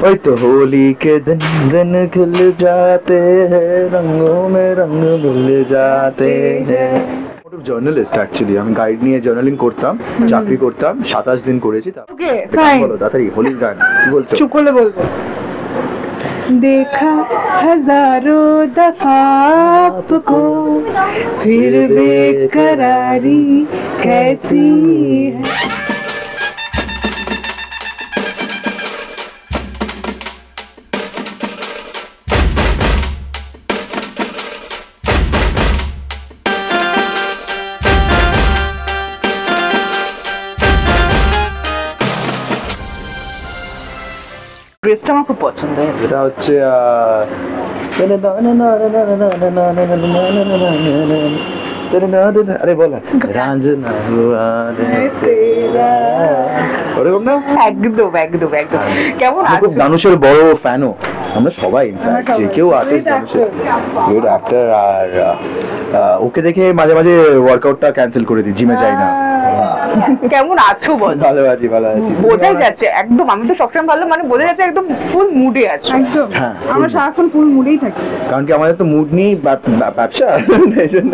वही तो होली के दिन दिन खिल जाते हैं रंगों में रंग मिल जाते हैं। জার্নালিস্ট অ্যাকচুয়ালি আমি গাইড নিয়ে জার্নালিং করতাম, চাকরি করতাম, 27 দিন করেছি। ওকে ফাইন, বলো তাড়াতাড়ি হোলির গান কি বলছো? চুপ করলে বলবো। देखा हजारों दफा आपको फिर बेकरारी कैसी है। ড্রেসটা আমার খুব পছন্দ হয়েছে। এটা হচ্ছে আরে বল রাঞ্জনা ওরকম না? একদম একদম একদম। কেমন আমি খুব আছো? ধানুষের বড় ফ্যানও, আমরা সবাই ইনফ্যাক্ট যে কেউ আর্টিস্ট ধানুষের গুড অ্যাক্টর। আর ওকে দেখে মাঝে মাঝে ওয়ার্কআউটটা ক্যান্সেল করে দিই, জিমে যাই না। কেমন আছো বল? ভালো আছি ভালো আছি। বোঝাই যাচ্ছে একদম, আমি তো সবসময় ভালো মানে বোঝা যাচ্ছে একদম ফুল মুডে আছো। একদম হ্যাঁ, আমরা সারাক্ষণ ফুল মুডেই থাকি, কারণ কি আমাদের তো মুড নেই ব্যবসা, এই জন্য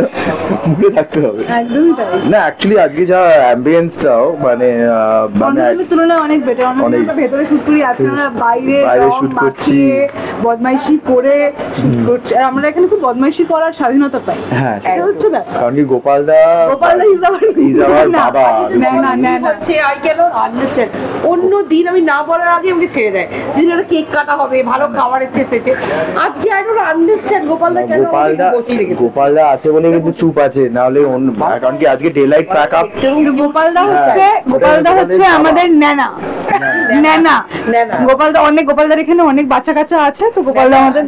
মুডে থাকতে হবে। একদমই তাই। না অ্যাকচুয়ালি আজকে যা অ্যাম্বিয়েন্সটাও মানে অন্যদের তুলনায় অনেক বেটার। আমরা ভেতরে শুট করি, আজকে আমরা বাইরে শুট করছি, বদমাইশি করে শুট করছি। আর আমরা এখানে খুব বদমাইশি করার স্বাধীনতা পাই। হ্যাঁ সেটা হচ্ছে ব্যাপার। কারণ কি গোপালদা ইজ আওয়ার বাবা। না না না না, আই ক্যান নট আন্ডারস্ট্যান্ড। অন্য দিন আমি না বলার আগে আমাকে ছেড়ে দেয়, দিন একটা কেক কাটা হবে, ভালো খাবার এসছে সেটে। আজকে আই ডোন্ট আন্ডারস্ট্যান্ড গোপালদা কেন গোপালদা আছে বলে কিন্তু চুপ আছে, না হলে কারণ কি আজকে ডে লাইট প্যাক আপ। গোপালদা হচ্ছে আমাদের ন্যানা ন্যানা। গোপালদার এখানে অনেক বাচ্চা কাচ্চা আছে, তো গোপালদা আমাদের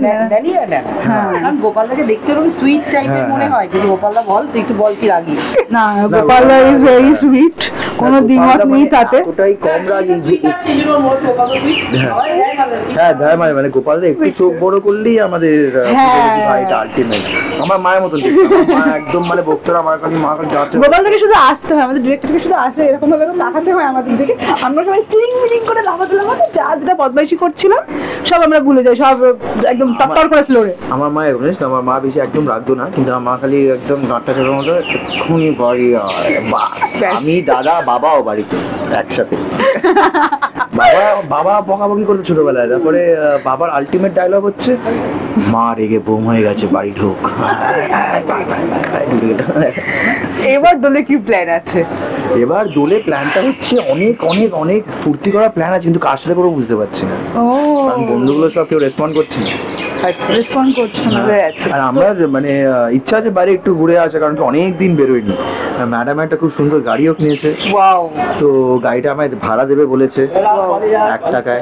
কারণ গোপালদাকে দেখতে ওরকম সুইট টাইপের মনে হয়, কিন্তু গোপালদা বল তুই একটু বল কি রাগি না। গোপালদা ইজ ভেরি সুইট, কোনো দ্বিমত নেই তাতে। ওটাই কম রাগি। হ্যাঁ মানে গোপালদা একটু চোখ বড় করলেই আমাদের ভাইটা আলটিমেট। আমার মায়ের মতন মা একদম মানে ভক্তরা আমার কাছে মা কাছে যাচ্ছে। গোপালদাকে শুধু আসতে হয়, আমাদের ডিরেক্টরকে শুধু আসে এরকম ভাবে তাকাতে হয় আমাদের দিকে। আমরা সবাই ক্লিং ক্লিং করে লাফাতে যা যেটা বদমাইশি করছিলাম সব আমরা ভুলে যাই, সব একদম টপটপ করে ফ্লোরে। আমার মা এরকম জানিস না, আমার মা বেশি একদম রাখতো না, কিন্তু আমার মা খালি একদম গাঁটটা ছেড়ে মতো এক্ষুনি বাড়ি আমি দাদা বাবাও বাড়িতে একসাথে। বাবা বকাবকি করতো ছোটবেলায়, তারপরে বাবার আলটিমেট ডায়লগ হচ্ছে মা রেগে বোম হয়ে গেছে বাড়ি ঢোক। এবার দোলে কি প্ল্যান আছে? এবার দোলে প্ল্যানটা হচ্ছে অনেক অনেক অনেক ফুর্তি করা প্ল্যান আছে, কিন্তু কার সাথে করবো বুঝতে পারছি না। কারণ বন্ধুগুলো সব কেউ রেসপন্ড করছে না। আচ্ছা, রেসপন্ড করছে না। আর আমরা মানে ইচ্ছা আছে বাইরে একটু ঘুরে আসা, কারণ কি অনেক দিন বেরোয়নি। ম্যাডাম একটা খুব সুন্দর গাড়িও কিনেছে, তো গাড়িটা আমায় ভাড়া দেবে বলেছে 1 টাকায়।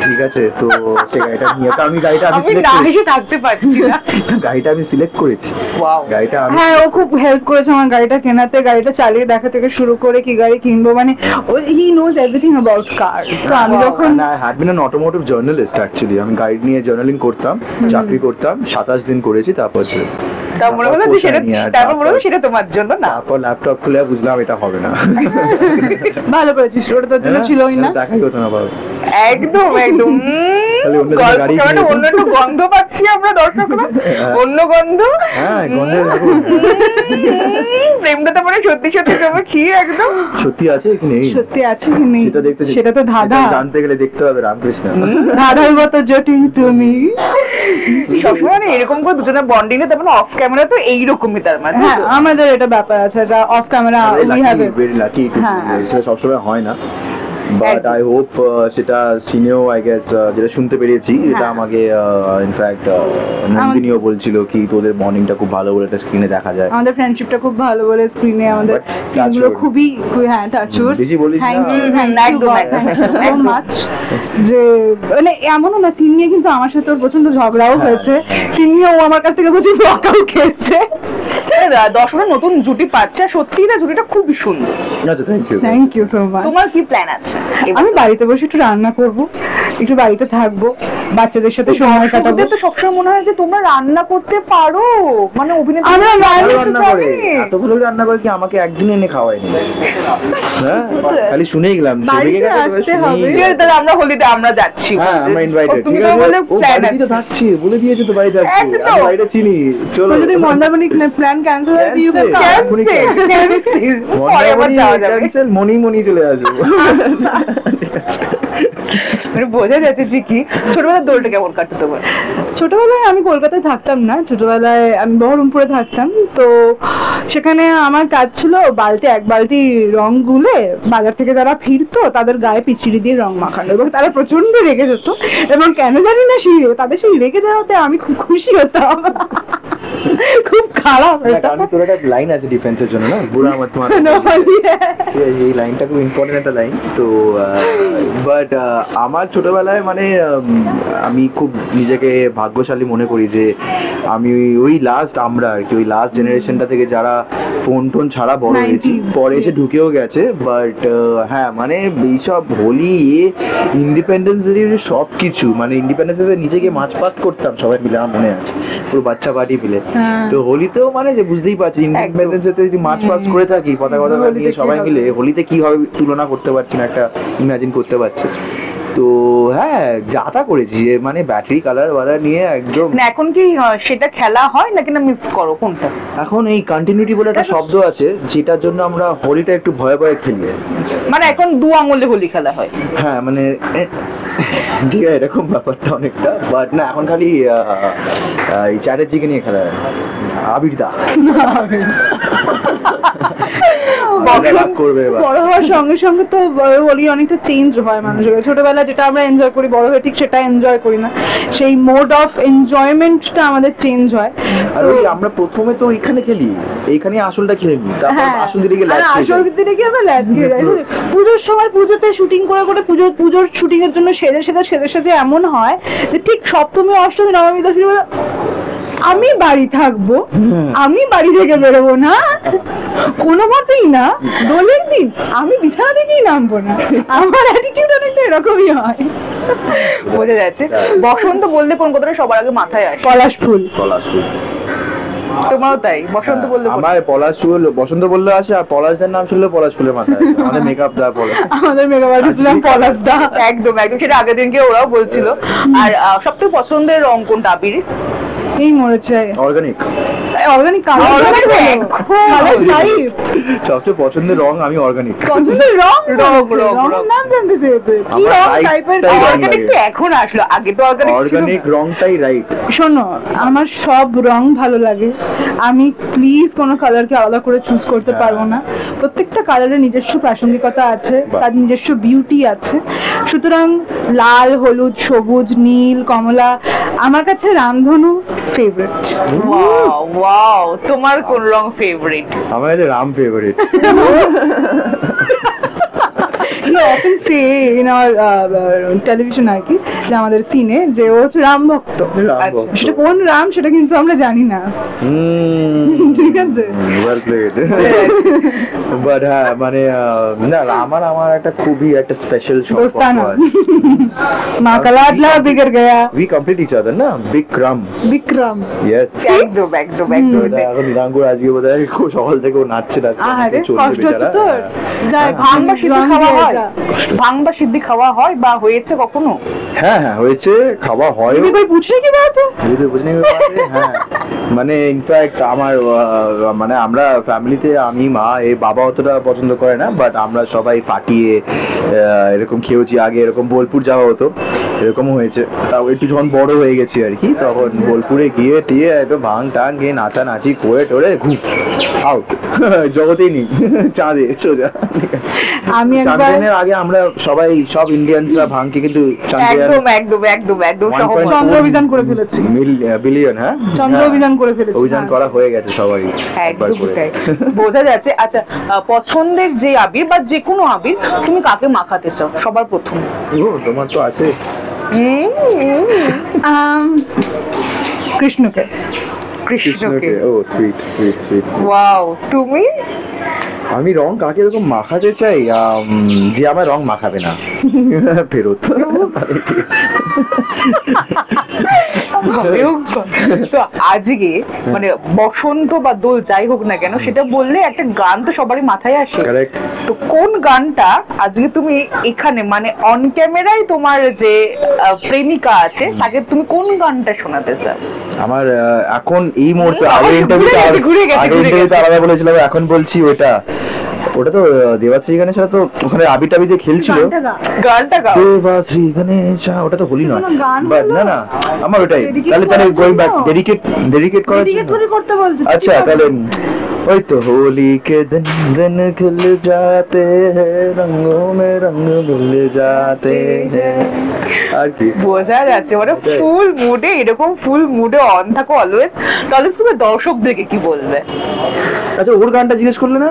ঠিক আছে, তো সে গাড়িটা নিয়ে আমি গাড়িটা আমি সিলেক্ট করেছি। গাড়িটা হ্যাঁ, ও খুব হেল্প করেছে আমার গাড়িটা কেনাতে, গাড়িটা চালিয়ে দেখা থেকে শুরু করে কি গাড়ি কিনবো, মানে হি নোজ এভরিথিং অ্যাবাউট কার। তো আমি যখন had been an automotive journalist actually, আমি গাইড নিয়ে জার্নালিং করতাম, চাকরি করতাম, 27 দিন করেছি। তারপর সেটা তোমার জন্য না। তারপর ল্যাপটপ খুলে বুঝলাম এটা হবে না। ভালো করেছিস, ওটা তোর জন্য ছিলই না। দেখাই হতো না বাবা। একদম একদম। অন্য গন্ধ পাচ্ছি আমরা দর্শকরা, অন্য গন্ধ। হ্যাঁ, গন্ধে প্রেমটা তো মানে সত্যি সত্যি তোমার কি একদম সত্যি আছে কি নেই? সত্যি আছে কি নেই সেটা দেখতে, সেটা তো ধাঁধা। জানতে গেলে দেখতে হবে রামকৃষ্ণ। ধাঁধার মতো জটিল তুমি। সবসময় এরকম করে দুজনের বন্ডিং এ, তারপরে অফ ক্যামেরা তো এইরকমই। তার মানে হ্যাঁ, আমাদের এটা ব্যাপার আছে, এটা of camera we have it. Very lucky, সেটা সবসময় হয় না। বাট আই হোপ সেটা সিনেও আই গেস যেটা শুনতে পেরেছি, এটা আমাকে ইনফ্যাক্ট নন্দিনীও বলছিল কি তোদের বন্ডিংটা খুব ভালো বলে এটা স্ক্রিনে দেখা যায়, আমাদের ফ্রেন্ডশিপটা খুব ভালো বলে স্ক্রিনে আমাদের সিনগুলো খুবই হ্যাঁ টাচুড। বেশি বলিস না। Thank you so much. যে মানে এমনও না, সিন নিয়ে কিন্তু আমার সাথে প্রচন্ড ঝগড়াও হয়েছে, সিন নিয়ে ও আমার কাছ থেকে প্রচুর বকাও খেয়েছে। দর্শকরা নতুন জুটি পাচ্ছে, সত্যি না জুটিটা খুবই সুন্দর। আচ্ছা, থ্যাংক ইউ সো মাচ। তোমার কি প্ল্যান আছে? আমি বাড়িতে বসে একটু রান্না করব, একটু বাড়িতে থাকবো, বাচ্চাদের সাথে সময় কাটাবো। ওদের তো সবসময় মনে হয় যে তোমরা রান্না করতে পারো, মানে অভিনেত্রী আমরা ভালো রান্না রান্না করে, এত ভালো রান্না করে কি আমাকে একদিন এনে খাওয়ায়নি? হ্যাঁ, খালি শুনেই গেলাম, বাড়িতে গেছে তবে আসতে শুনেই হবে। গেলাম। ঠিক আছে, তাহলে আমরা হোলিতে আমরা যাচ্ছি। হ্যাঁ, আমরা ইনভাইটেড। তুমি ঠিক তো আছে, বলে ও plan বাড়িতে আছে। থাকছি, বলে দিয়েছে তো বাড়ি যাচ্ছি, একদম। আমি বাড়িটা চিনি। চলো তো যদি মন্দারমণি প্ল্যান ক্যান্সেল হয়, ইউ ক্যান Cancel. কাম। এখনই cancel। পরে আবার যাওয়া যাবে। ক্যান্সেল, মনি চলে আসবো। ঠিক আছে। মানে বোঝা যাচ্ছে ঠিকই। ছোটবেলার দোলটা কেমন কাটতো তোমার? ছোটবেলায় আমি কলকাতায় থাকতাম না, ছোটবেলায় আমি বহরমপুরে থাকতাম। তো সেখানে আমার কাজ ছিল এক বালতি রং গুলে বাজার থেকে যারা ফিরতো তাদের গায়ে পিচিড়ি দিয়ে রং মাখানো, এবং তারা প্রচন্ড রেগে যেত, এবং কেন জানি না তাদের সেই রেগে যাওয়াতে আমি খুব খুশি হতাম। খুব খারাপ না, এটা। কারণ তোর একটা লাইন আছে ডিফেন্সের জন্য, না বুড়া আমার তোমার, এই লাইনটা খুব ইম্পর্টেন্ট একটা লাইন। তো বাট আমার ছোটবেলায় মানে আমি খুব নিজেকে ভাগ্যশালী মনে করি যে আমি ওই লাস্ট, আমরা আর কি ওই লাস্ট জেনারেশনটা থেকে যারা ফোন টোন ছাড়া বড় হয়েছি, 90s, পরে এসে yes. ঢুকেও গেছে। বাট হ্যাঁ, মানে এইসব হোলি, ইন্ডিপেন্ডেন্স ডে, সব কিছু মানে ইন্ডিপেন্ডেন্স ডে নিজেকে মাছ পাস্ট করতাম সবাই মিলে, আমার মনে আছে, পুরো বাচ্চা পার্টি মিলে। হ্যাঁ। তো হোলিতেও মানে যে বুঝতেই পারছি, ইন্ডিপেন্ডেন্স ডে যদি মাছ পাস্ট করে থাকি পতাকা হোলিতে নিয়ে কি সবাই হবে? মিলে, হোলিতে কি হবে তুলনা করতে পারছি না, একটা ইমাজিন করতে পারছি। তো হ্যাঁ, যাতা করেছি যে মানে ব্যাটারি কালার নিয়ে একদম। না এখন কি সেটা খেলা হয় নাকি না মিস করো কোনটা? এখন এই কন্টিনিউটি বলে একটা শব্দ আছে, যেটার জন্য আমরা হোলিটা একটু ভয়ে ভয়ে খেলি। মানে এখন দু আঙুলে হোলি খেলা হয়। হ্যাঁ মানে ঠিক আছে, এরকম ব্যাপারটা অনেকটা। বাট না, এখন খালি এই চ্যাটার্জিকে নিয়ে খেলা হয়, আবিরদা রাগ করবে এবার। বড় হওয়ার সঙ্গে সঙ্গে তো হোলি অনেকটা চেঞ্জ হয় মানুষের। ছোটবেলা যেটা আমরা এনজয় করি, বড় হয়ে ঠিক সেটা এনজয় করি না, সেই মোড অফ এনজয়মেন্টটা আমাদের চেঞ্জ হয়। আর তো ওই আমরা প্রথমে তো এইখানে খেলি, এইখানে আসলটা খেলে নি, তারপর হ্যাঁ, আসল দিকে আর ল্যাচ আসল দিনে কি আমরা ল্যাচ খেয়ে যাই। পুজোর সময় পুজোতে শুটিং করে পুজোর শুটিং এর জন্য সেজে এমন হয় যে ঠিক সপ্তমী, অষ্টমী, নবমী, দশমী আমি বাড়ি থাকবো, আমি বাড়ি থেকে বেরোবো না কোনো মতেই না। দোলের দিন আমি বিছানা থেকেই নামবো না, আমার অ্যাটিটিউড অনেকটা এরকমই হয়। বোঝা যাচ্ছে। বসন্ত বললে কোন কথাটা সবার আগে মাথায় আসে? পলাশ ফুল। পলাশ ফুল। তোমারও তাই? বসন্ত বললে কোন- আমার পলাশ ফুল, বসন্ত বললে আসে, আর পলাশদের নাম শুনলে পলাশ ফুলের মাথায় আসে। আমাদের মেকআপ দা পলাশ। আমাদের মেকআপ আর্টিস্ট নাম পলাশ দা। একদম একদম, সেটা আগের দিনকে ওরাও বলছিল। আর সবথেকে পছন্দের রং কোনটা আবির? এই মরেছে organic. Organic colour. Organic colour type সবচেয়ে পছন্দের রং আমি অর্গানিক। পছন্দের রং রং, বলেছে, রং, রঙের রং। নাম জানতে চেয়েছে কি আমার রং type টাইপের। টাই রং অর্গানিক লাগে। তো এখন আসলো, আগে তো অর্গানিক ছিল অর্গানিক না। রংটাই রাইট। শোনো, আমার সব রং ভালো লাগে, আমি প্লিজ কোনো কালারকে আলাদা করে চুজ করতে পারবো না। প্রত্যেকটা কালারের নিজস্ব প্রাসঙ্গিকতা আছে, বাহ। তার নিজস্ব বিউটি আছে। সুতরাং লাল, হলুদ, সবুজ, নীল, কমলা, আমার কাছে রামধনু ফেভারিট। ওয়াও ওয়াও, তোমার কোন রং ফেভারিট? আমার কাছে Ram favourite. You often say in our television আর কি, যে আমাদের সিনে, যে ও হচ্ছে রাম ভক্ত। সেটা কোন রাম সেটা কিন্তু আমরা জানি না। ঠিক আছে। Well played. বাট হ্যাঁ মানে না, আমার একটা খুবই একটা স্পেশাল সম্পর্ক দোস্তানা। আছে। মা का लाडला बिगड़ गया। We complete each other না, বিক্রম। বিক্রম। Yes. একদম একদম একদম। এটা এখন নিরাঙ্কুর আজকে বোধহয় খুব সকাল থেকে ও নাচছে আরে কষ্ট হচ্ছে তোর। যাই ভাং বা সিদ্ধি খাওয়া হয়? যা। ভাং বা সিদ্ধি খাওয়া হয় বা হয়েছে কখনো? হ্যাঁ হ্যাঁ হয়েছে, খাওয়া হয়। ये भी कोई पूछने की बात है? বুঝনে হ্যাঁ, মানে ইনফ্যাক্ট আমার মানে আমরা ফ্যামিলিতে, আমি, মা, এই বাবা অতটা পছন্দ করে না, বাট আমরা সবাই ফাটিয়ে এরকম খেয়েছি। আগে এরকম বোলপুর যাওয়া হতো, এরকমও হয়েছে। তাও একটু যখন বড় হয়ে গেছি আর কি, তখন বোলপুরে গিয়ে টিয়ে একদম ভাং টাং গিয়ে নাচানাচি করে টোরে ঘুম আউট। জগতেই নেই, চাঁদে সোজা। আমি একবার চাঁদের আগে আমরা সবাই, সব ইন্ডিয়ানসরা ভাঙকে কিন্তু একদম একদম একদম একদম সহমত। চন্দ্র অভিযান করে ফেলেছি। বিলিয়ন, হ্যাঁ চন্দ্র অভিযান করে ফেলেছি। অভিযান করা হয়ে গেছে সবাই একবার একদম করে। তাই। বোঝা যাচ্ছে। আচ্ছা, পছন্দের যে আবির বা যে কোনো আবির তুমি কাকে মাখাতে চাও সবার প্রথম? ও, তোমার তো আছে। কৃষ্ণকে। কৃষ্ণকে। ও সুইট সুইট সুইট। ওয়াও, তুমি? আমি রং কাকে এরকম মাখাতে চাই, যে আমার রং মাখাবে না ফেরত। তো আজকে মানে বসন্ত বা দোল যাই হোক না কেন, সেটা বললে একটা গান তো সবারই মাথায় আসে। Correct. তো কোন গানটা আজকে তুমি এখানে মানে অন ক্যামেরায় তোমার যে প্রেমিকা আছে তাকে তুমি কোন গানটা শোনাতে চাও? আমার এখন এই মুহূর্তে ঘুরে আগে গেছে, ঘুরে গেছে। ইন্টারভিউতে আলাদা বলেছিলাম, এখন বলছি ওটা তো দেবাশ্রী গানের তো ওখানে আবি টাবি যে খেলছিল, গানটা গা। গানটা গাও। দেবাশ্রী গানেশা, ওটা তো হোলি নয়, কোনো গান বাট হলো? না না আমার ওটাই। Dedicate তাহলে করার গোয়িং ব্যাক, জন্য? ডেডিকেট করার Dedicate জন্য। করে করতে বলছো? अच्छा তাহলে ওই তো হোলি কে দিন দিন खिल जाते हैं रंगों में रंग मिल जाते हैं, আর কি বোঝা যাচ্ছে মানে ওটাই। ফুল মুডে, এরকম ফুল মুডে অন থাকো অলওয়েজ। তাহলে তুমি দর্শকদেরকে কি বলবে? আচ্ছা ওর গানটা জিজ্ঞেস করলে না?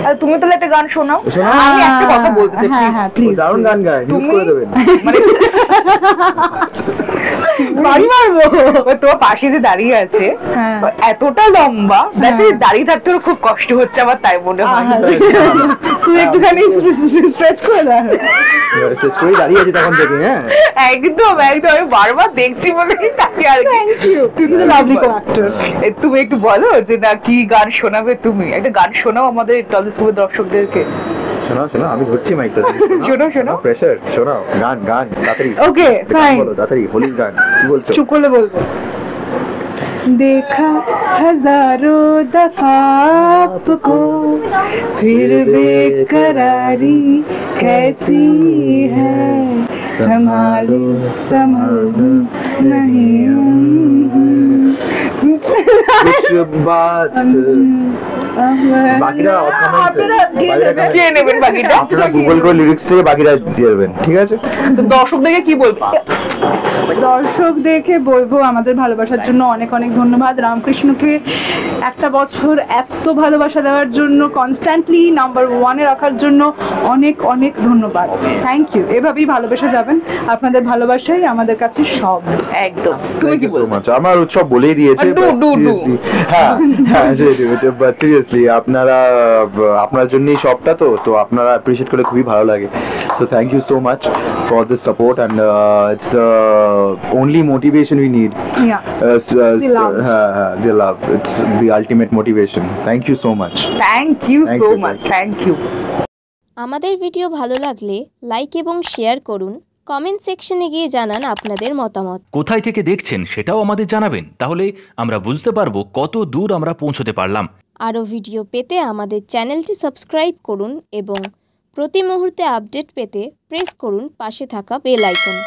আর তুমি তাহলে একটা গান শোনাও। শোনাও। আমি একটা কথা বলতে চাই, হ্যাঁ please। হ্যাঁ ও প্লিজ দারুণ গান গায়, মিউট তুমি- করে দেবেন। মানে বাড়ি মারবো। তোমার পাশে যে দাঁড়িয়ে আছে হ্যাঁ। এতটা লম্বা, হ্যাঁ। দাঁড়িয়ে থাকতে ওর খুব কষ্ট হচ্ছে আমার, তাই মনে হয়। তুই একটুখানি স্ট্রেচ করে দাও। স্টেজ করে দাঁড়িয়ে আছে তখন থেকে, হ্যাঁ একদম একদম, আমি বারবার দেখছি বলে তাকে আর কি। থ্যাংক ইউ, তুই কিন্তু লাভলি কো-অ্যাক্টর। তুমি একটু বলো যে না কি গান শোনাবে তুমি, একটা গান শোনাও আমাদের টলিস্কোপের দর্শকদেরকে। শোনাও শোনাও, আমি ধরছি মাইকটা। শোনাও, শোনাও। প্রেসার, শোনাও গান তাড়াতাড়ি। ওকে ফাইন, বলো তাড়াতাড়ি, হোলির গান কি বলছো? চুপ করলে বলবো। देखा हजारों दफा आपको, फिर बेकरारी कैसी है, संभालूं संभलूं नहीं। कुछ बात বাকিরা কে নেবেন বাকিটা? আপনারা গুগল করে লিরিক্স থেকে বাকিরা দিয়ে দেবেন, ঠিক আছে? তো দর্শকদেরকে কি বলবো? দর্শকদেরকে বলবো আমাদের ভালোবাসার জন্য অনেক অনেক ধন্যবাদ। রামকৃষ্ণকে একটা বছর এত ভালোবাসা দেওয়ার জন্য, কনস্ট্যান্টলি নাম্বার 1-এ রাখার জন্য অনেক অনেক ধন্যবাদ। Thank you. এভাবেই ভালোবেসে যাবেন, আপনাদের ভালোবাসাই আমাদের কাছে সব। একদম। তুমি কি বলবো? আমার উৎসব বলেই দিয়েছে, Do, do, do. হ্যাঁ হ্যাঁ বাট সিরিয়াসলি আপনার জন্যই সবটা, তো আপনারা অ্যাপ্রিশিয়েট করে খুবই ভালো লাগে। So thank you so much for this support and it's the only motivation we need. Yeah. The love. It's the ultimate motivation. Thank you so much. Thank you Thank so you, much, thank you. Thank you. আমাদের video ভালো লাগলে like এবং share করুন, comment সেকশনে গিয়ে জানান আপনাদের মতামত। কোথায় থেকে দেখছেন সেটাও আমাদের জানাবেন, তাহলে আমরা বুঝতে পারবো কত দূর আমরা পৌঁছতে পারলাম। আরও ভিডিও পেতে আমাদের চ্যানেলটি সাবস্ক্রাইব করুন এবং প্রতি মুহূর্তে আপডেট পেতে প্রেস করুন পাশে থাকা বেল আইকন।